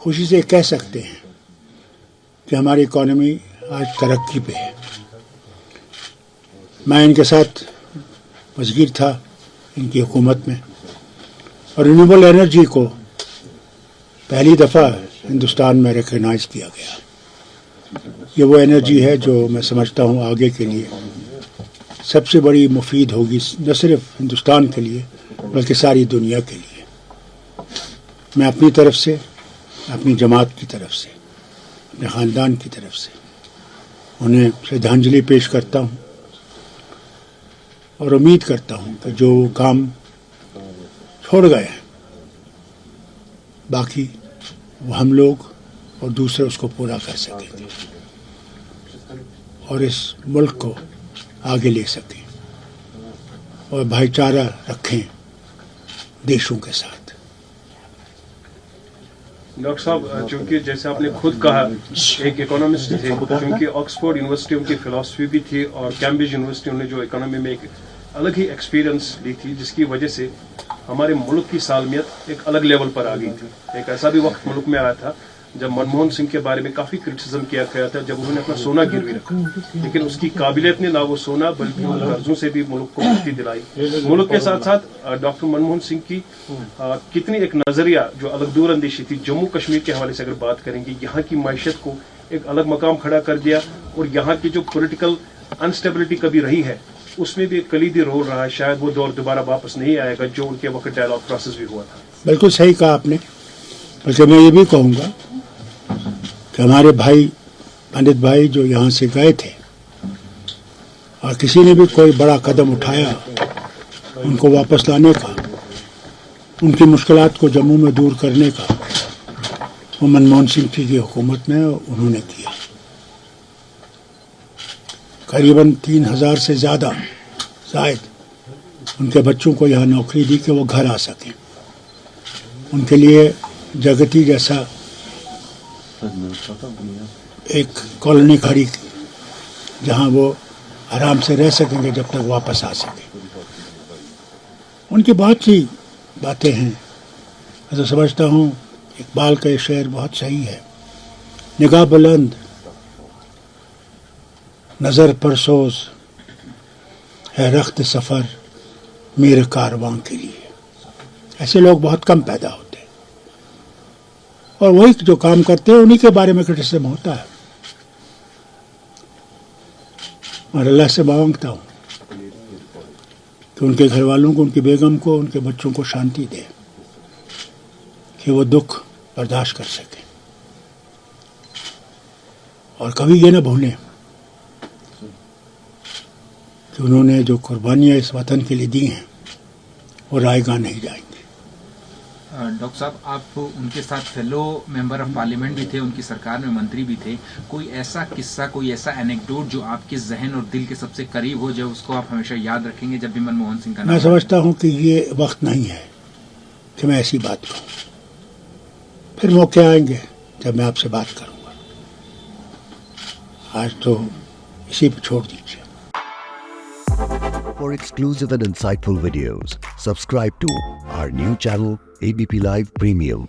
خوشی سے کہہ سکتے ہیں کہ ہماری اکانومی آج ترقی پہ ہے. میں ان کے ساتھ وزیر تھا ان کی حکومت میں، اور رینیوبل انرجی کو پہلی دفعہ ہندوستان میں ریکگنائز کیا گیا. یہ وہ انرجی ہے جو میں سمجھتا ہوں آگے کے لیے سب سے بڑی مفید ہوگی، نہ صرف ہندوستان کے لیے بلکہ ساری دنیا کے لیے. میں اپنی طرف سے، اپنی جماعت کی طرف سے، اپنے خاندان کی طرف سے انہیں شردھانجلی پیش کرتا ہوں اور امید کرتا ہوں کہ جو کام چھوڑ گئے ہیں باقی وہ ہم لوگ اور دوسرے اس کو پورا کر سکیں گے اور اس ملک کو آگے لے سکیں اور بھائی چارہ رکھیں دیشوں کے ساتھ. ڈاکٹر صاحب، چونکہ جیسے آپ نے خود کہا ایک اکانومسٹ تھے، چونکہ آکسفورڈ یونیورسٹی ان کی فلاسفی بھی تھی اور کیمبرج یونیورسٹی انہوں نے جو اکانومی میں ایک الگ ہی ایکسپیرئنس لی تھی، جس کی وجہ سے ہمارے ملک کی سالمیت ایک الگ لیول پر آ گئی تھی. ایک ایسا بھی وقت ملک میں آیا تھا جب منموہن سنگھ کے بارے میں کافی کرٹیسزم کیا گیا تھا جب انہوں نے اپنا سونا گروی رکھا، لیکن اس کی قابلیت نے نہ وہ سونا بلکہ ان قرضوں سے بھی ملک کو مکتی دلائی. ملک کے ساتھ ساتھ ڈاکٹر منموہن سنگھ کی کتنی ایک نظریہ جو الگ دور اندیشی تھی جموں کشمیر کے حوالے سے اگر بات کریں گے، یہاں کی معیشت کو ایک الگ مقام کھڑا کر دیا اور یہاں کی جو پولیٹیکل انسٹیبلٹی کبھی رہی ہے اس میں بھی ایک کلیدی رول رہا ہے. شاید وہ دور دوبارہ واپس نہیں آئے گا جو ان کے وقت ڈائلاگ پروسیس بھی ہوا تھا. بالکل صحیح کہا آپ نے. بلکہ میں یہ بھی کہوں گا کہ ہمارے بھائی پنڈت بھائی جو یہاں سے گئے تھے اور کسی نے بھی کوئی بڑا قدم اٹھایا ان کو واپس لانے کا، ان کی مشکلات کو جموں میں دور کرنے کا، وہ منموہن سنگھ کی حکومت میں انہوں نے کیا. قریباً 3000 سے زائد ان کے بچوں کو یہاں نوکری دی کہ وہ گھر آ سکیں. ان کے لیے جگتی جیسا ایک کالونی کھڑی کی جہاں وہ آرام سے رہ سکیں گے جب تک واپس آ سکیں. ان کی بہت سی باتیں ہیں. میں تو سمجھتا ہوں اقبال کا یہ شعر بہت صحیح ہے، نگاہ بلند نظر پرسوز ہے رخت سفر میرے کارواں کے لیے. ایسے لوگ بہت کم پیدا ہوتے ہیں اور وہی جو کام کرتے ہیں انہی کے بارے میں کرٹیسزم ہوتا ہے. اور اللہ سے مانگتا ہوں کہ ان کے گھر والوں کو، ان کی بیگم کو، ان کے بچوں کو شانتی دے کہ وہ دکھ برداشت کر سکیں اور کبھی یہ نہ بھولیں کہ انہوں نے جو قربانیاں اس وطن کے لیے دی ہیں وہ رائے گاہ نہیں جائیں گے. ڈاکٹر صاحب، آپ ان کے ساتھ فیلو ممبر آف پارلیمنٹ بھی تھے، ان کی سرکار میں منتری بھی تھے. کوئی ایسا قصہ، کوئی ایسا اینیکڈوٹ جو آپ کے ذہن اور دل کے سب سے قریب ہو، جو اس کو آپ ہمیشہ یاد رکھیں گے جب بھی منموہن سنگھ کا نام؟ میں سمجھتا ہوں کہ یہ وقت نہیں ہے کہ میں ایسی بات کہوں. پھر موقع آئیں گے جب میں آپ سے بات کروں گا. آج تو اسی پہ چھوڑ دیجیے. For exclusive and insightful videos, subscribe to our new channel ABP Live Premium.